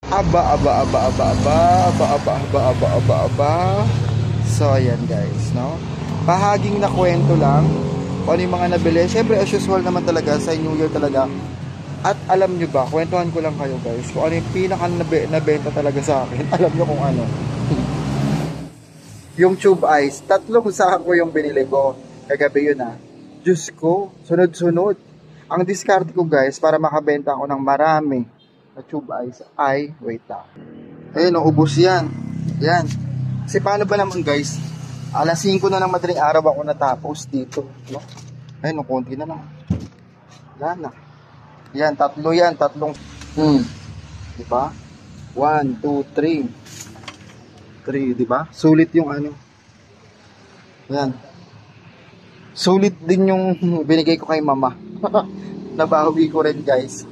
Aba, aba, aba, aba, aba, aba, aba, aba, aba, aba, aba. So, ayan guys, no? Bahaging na kwento lang kung ano yung mga nabili. Siyempre, as usual naman talaga, sa New Year talaga. At alam nyo ba, kwentuhan ko lang kayo guys, kung ano yung pinaka nabenta talaga sa akin. Alam nyo kung ano? Yung tube ice, 3 sako yung binili ko. Kagabi yun ah. Diyos ko, sunod-sunod. Ang discard ko guys, para makabenta ako ng marami na tube ice, ay, wait lang. Ayun, ubos yan. Yan. Kasi paano ba naman guys, alas 5 na ng madaling araw ako natapos dito. No? Ayun, konti na lang. Wala na. Yan, tatlo yan, tatlong. Diba? 1, 2, 3. 3, diba? Sulit yung ano. Yan. Sulit din yung binigay ko kay mama. Nabawi ko rin guys.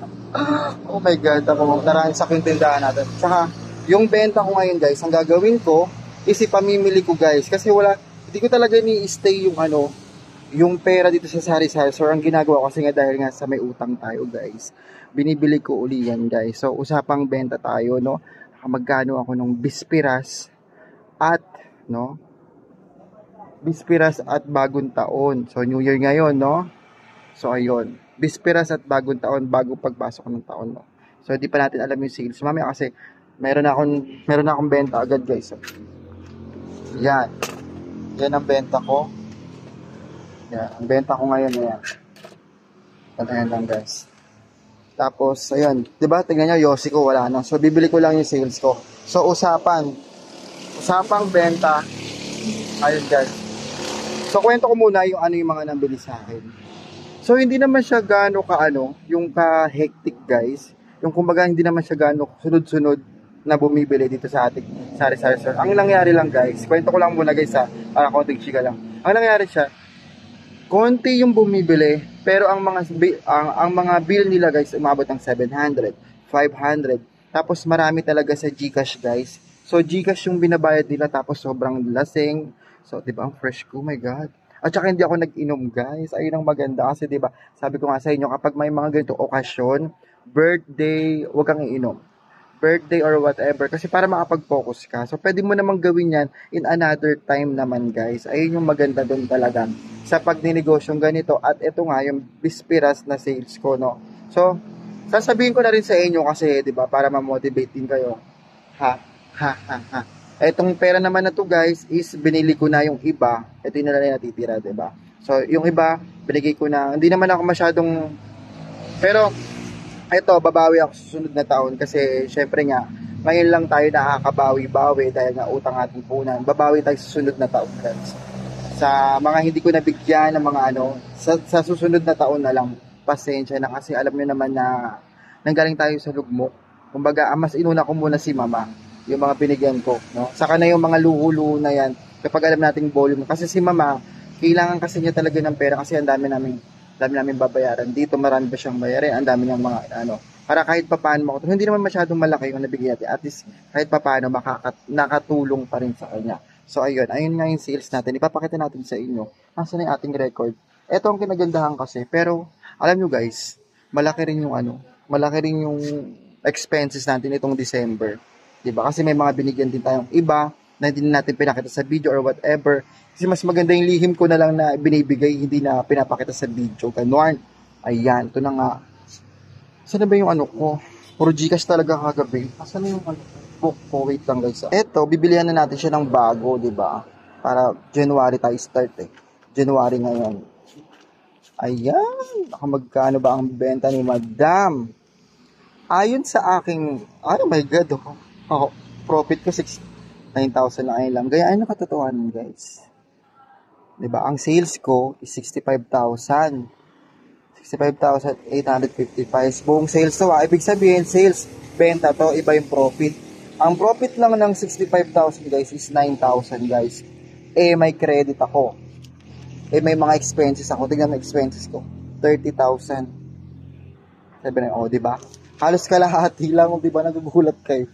Oh my god, ako naransak yung tindahan natin. Tsaka, yung benta ko ngayon guys, ang gagawin ko, is ipamimili ko guys. Kasi wala, hindi ko talaga ni-stay yung ano, yung pera dito sa sari-sari. So, ang ginagawa ko kasi nga dahil nga sa may utang tayo guys, binibili ko uli yan guys. So, usapang benta tayo, no? Magkano ako nung bispiras at, no? Bispiras at bagong taon. So, New Year ngayon, no? So, ayun. Bispiras at bagong taon bago pagpasok ng taon, no? So, hindi pa natin alam yung sales. Mamaya kasi, meron na akong benta agad, guys. So, yan. Yan ang benta ko. Yan. Ang benta ko ngayon, yan. Yan lang, guys. Tapos, ayun. Diba? Tingnan nyo, Yossi ko, wala na. So, bibili ko lang yung sales ko. So, usapang benta. Ayun, guys. So, kwento ko muna yung ano yung mga nabili sa akin. So, hindi naman siya gaano yung ka-hectic guys. Yung kumbaga, hindi naman siya gaano sunod-sunod na bumibili dito sa ating sari-sari store. Ang nangyari lang guys, kwento ko lang muna guys para konting chika lang. Ang nangyari siya, konti yung bumibili, pero ang mga bill nila guys, umabot ng 700, 500. Tapos marami talaga sa GCash guys. So, GCash yung binabayad nila, tapos sobrang lasing. So, di ba, ang fresh ko, my God. At saka hindi ako nag-inom, guys. Ayun ang maganda kasi, di ba, sabi ko nga sa inyo, kapag may mga ganito okasyon, birthday, huwag kang iinom. Birthday or whatever, kasi para makapag-focus ka. So, pwede mo namang gawin yan in another time naman, guys. Ayun yung maganda doon talaga sa pagninegosyong ganito. At ito nga, yung bispiras na sales ko, no. So, sasabihin ko na rin sa inyo kasi, di ba, para ma-motivate din kayo. Ha. Etong pera naman na to guys is binili ko na yung iba. Ito yung nalang natitira, diba? So, yung iba, binigay ko na. Hindi naman ako masyadong... Pero, ito, babawi ako sa susunod na taon. Kasi, syempre nga, ngayon lang tayo nakakabawi-bawi dahil nga utang ating punan. Babawi tayo sa susunod na taon, guys. Sa mga hindi ko nabigyan ng mga sa susunod na taon na lang, pasensya na kasi alam nyo naman na nanggaling tayo sa lugmok. Kumbaga, mas inuna ko muna si mama yung mga binigyan ko, no? Saka na yung mga luho-luho na yan, kapag alam nating volume. Kasi si mama, kailangan kasi niya talaga ng pera kasi ang dami namin babayaran. Dito marami pa siyang bayarin, ang dami ng mga, para kahit papaano hindi naman masyadong malaki yung nabigyan natin. At least, kahit papaano, nakatulong pa rin sa kanya. So, ayun nga yung sales natin. Ipapakita natin sa inyo. Nasaan yung ating record? Ito ang kinagandahan kasi. Pero, alam nyo guys, malaki rin yung expenses natin itong December. Diba? Kasi may mga binigyan din tayong iba na hindi natin pinakita sa video or whatever. Kasi mas maganda yung lihim ko na lang na binibigay, hindi na pinapakita sa video. Ganon. Ayan, ito na nga. Saan na ba yung ko? Puro Gcash talaga kagabi. Saan na yung book ko? Wait lang guys. Ito, bibilihan na natin siya ng bago, diba? Para January tayo start January ngayon. Ayan. Magkano ba ang benta ni Madam? Ayon sa aking, oh my God, profit ko 9,000 na lang. Gaya ay nakatotohanan guys. Diba? Ang sales ko is 65,000. 65,855. Buong sales to Ibig sabihin, sales, benta to, iba yung profit. Ang profit lang ng 65,000 guys is 9,000 guys. May credit ako. May mga expenses ako. Tingnan mo expenses ko. 30,000. Sabi na, diba? Halos kalahati lang, diba? Nagugulat kayo.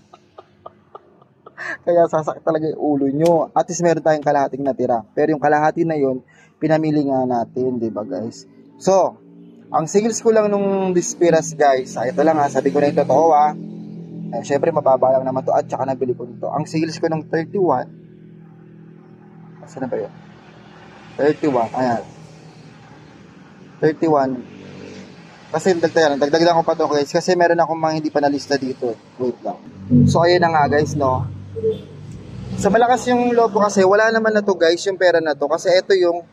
Kaya sasakit talaga yung ulo nyo. At least meron tayong kalahating natira. Pero yung kalahati na yun, pinamili nga natin, diba guys? So, ang sales ko lang nung Dispiras guys, ito lang sabi ko na yung totoo Syempre, mababa lang naman to at saka nabili ko nito. Ang sales ko ng 31, saan na ba yun? 31, ayan. 31. Kasi dagdagan ko pa to guys. Kasi meron akong mga hindi pa nalista dito. Wait lang. So, ayun na nga guys, no? Sa malakas yung loob ko kasi, wala naman na to guys, yung pera na to. Kasi ito yung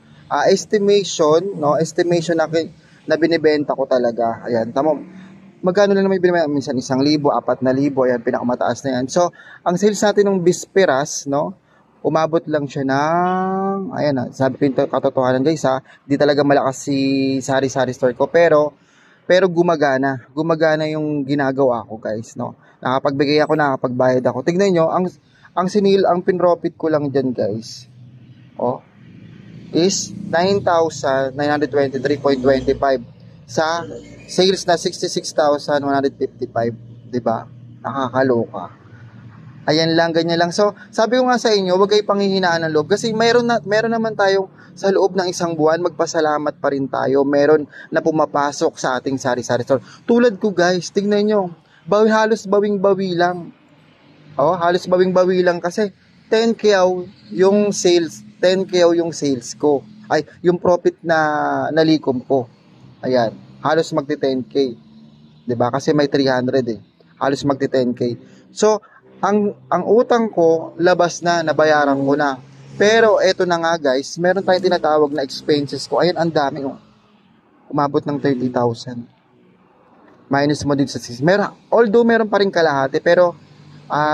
estimation, no? Estimation na binibenta ko talaga. Ayan, tamo. Magkano lang naman binibenta? Minsan 1,000, 4,000. Ayan, pinakamataas na yan. So, ang sales natin ng bisperas, no? Umabot lang siya ng, ayan na, sabi ko yung katotohanan guys ha, di talaga malakas si sari-sari store ko, pero gumagana yung ginagawa ko guys, no. Nakapagbigay ako, nakapagbayad ako. Tignan nyo, ang pinrofit ko lang dyan guys, oh, is 9,923.25 sa sales na 66,155, diba? Nakakaloka. Ayan lang, ganyan lang. So, sabi ko nga sa inyo, huwag kayo panghihinaan ng loob. Kasi meron naman tayong sa loob ng isang buwan, magpasalamat pa rin tayo. Meron na pumapasok sa ating sari-sari store. Tulad ko guys, tignan nyo. Halos bawing-bawi lang. Oh, halos bawing-bawi lang kasi 10K yung sales. 10K yung sales ko. Ay, yung profit na nalikom ko. Ayan, halos magti 10K. 'Di ba? Kasi may 300 eh. Halos magti 10K. So, ang utang ko, labas na, nabayaran ko na. Pero, eto na nga guys, meron tayong tinatawag na expenses ko. Ayan, ang dami. Oh. Umabot ng 30,000. Minus mo din sa 6. Although, meron pa rin kalahati, pero,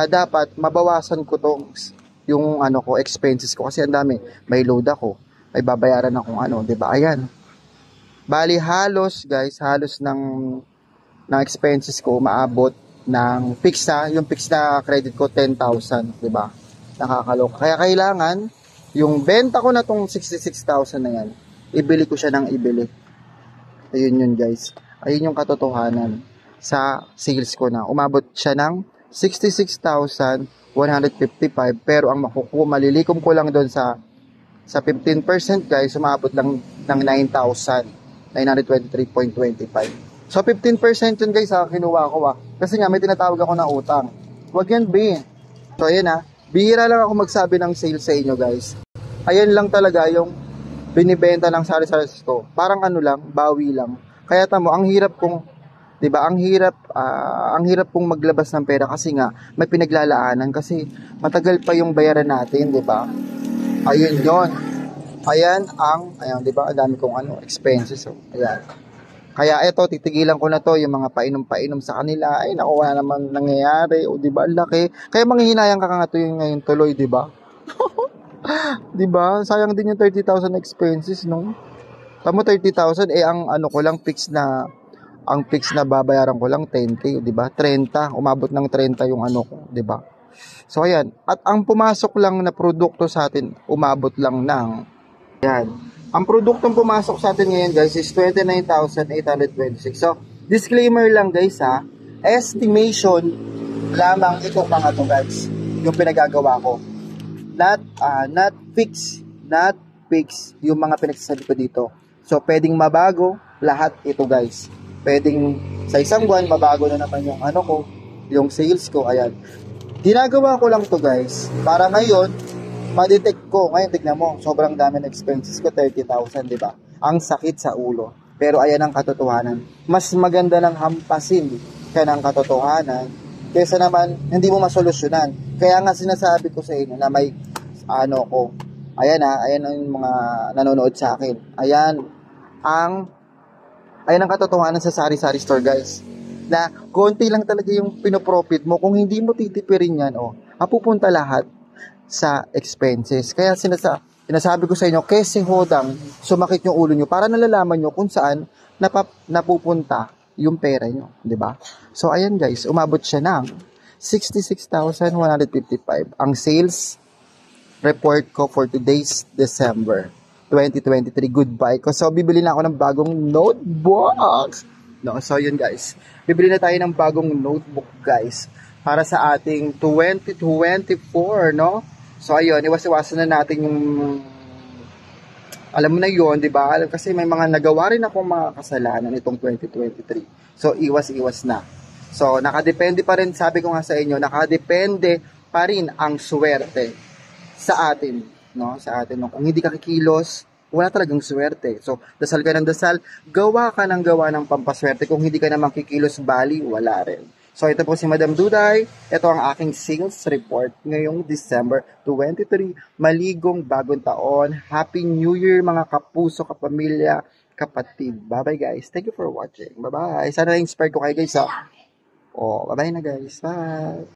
dapat, mabawasan ko yung expenses ko. Kasi ang dami. May load ako. May babayaran akong diba? Ayan. Bali, halos ng expenses ko, maabot ng yung fix na credit ko 10,000, 'di ba? Nakakaloka. Kaya kailangan yung benta ko na tong 66,000 na yan, ibili ko siya ng ibili. Ayun yun guys. Ayun yung katotohanan sa sales ko na. Umabot siya ng 66,155 pero ang malilikom ko lang doon sa 15% guys, umabot lang ng 9,923.25. So, 15% yun guys kinuha ko Kasi nga, may tinatawag ako na utang. Huwag yan, B. So, ayan bihira lang ako magsabi ng sales sa inyo guys. Ayan lang talaga yung binibenta ng sari-sari ko. Parang bawi lang. Kaya tamo, ang hirap kong, diba, ang hirap kong maglabas ng pera kasi nga, may pinaglalaanan kasi matagal pa yung bayaran natin, diba? Ayun yun. Ayan, diba, ang dami kong expenses. So, ayan. Kaya eto, titigilan ko na to, yung mga painom-painom sa kanila. Ay, naku, wala naman nangyayari. O, diba, laki. Kaya manghihinayang ka nga to yung ngayon tuloy, diba? Diba? Sayang din yung 30,000 expenses, no? Tamo 30,000, ang ko lang, fix na babayaran ko lang 10K, diba? 30, umabot ng 30 yung ko, diba? So, ayan. At ang pumasok lang na produkto sa atin, umabot lang ng, ayan. Ang produktong pumasok sa atin ngayon guys is 29,826. So, disclaimer lang guys estimation lamang itong mga to guys. Yung pinagagawa ko. Not fix yung mga pinagsasabi ko dito. So, pwedeng mabago lahat ito guys. Pwedeng sa isang buwan mabago na naman yung yung sales ko. Ayan. Ginagawa ko lang to guys para ngayon ma-detect ko. Ngayon, tignan mo, sobrang dami ng expenses ko, 30,000, di ba? Ang sakit sa ulo. Pero ayan ang katotohanan. Mas maganda ng hampasin ka ng katotohanan kaysa naman hindi mo masolusyonan. Kaya nga sinasabi ko sa inyo na may ayan ang mga nanonood sa akin. Ayan ang katotohanan sa sari-sari store guys. Na konti lang talaga yung pinoprofit mo. Kung hindi mo titipirin yan, mapupunta lahat sa expenses. Kaya sinasabi ko sa inyo, kasi hodang sumakit yung ulo nyo para nalalaman nyo kung saan napupunta yung pera nyo. Diba? So, ayan guys, umabot siya ng 66,155. Ang sales report ko for today's December 2023. Goodbye ko. So, bibili na ako ng bagong notebook. No, so, yun guys. Bibili na tayo ng bagong notebook guys para sa ating 2024, no? So, ayun, iwas-iwasan na natin yung, alam mo na yun, di ba? Kasi may mga nagawa rin akong mga kasalanan itong 2023. So, iwas-iwas na. So, nakadepende pa rin, sabi ko nga sa inyo, nakadepende pa rin ang swerte sa atin, no? Sa atin, no? Kung hindi ka kikilos, wala talagang swerte. So, dasal ka ng dasal, gawa ka ng gawa ng pampaswerte. Kung hindi ka naman kikilos, bali, wala rin. So, ito po si Madam Duday. Ito ang aking sales report ngayong December 23. Maligong bagong taon. Happy New Year mga kapuso, kapamilya, kapatid. Bye-bye guys. Thank you for watching. Bye-bye. Sana na-inspire ko kayo guys ha. Oh, bye-bye na guys. Bye.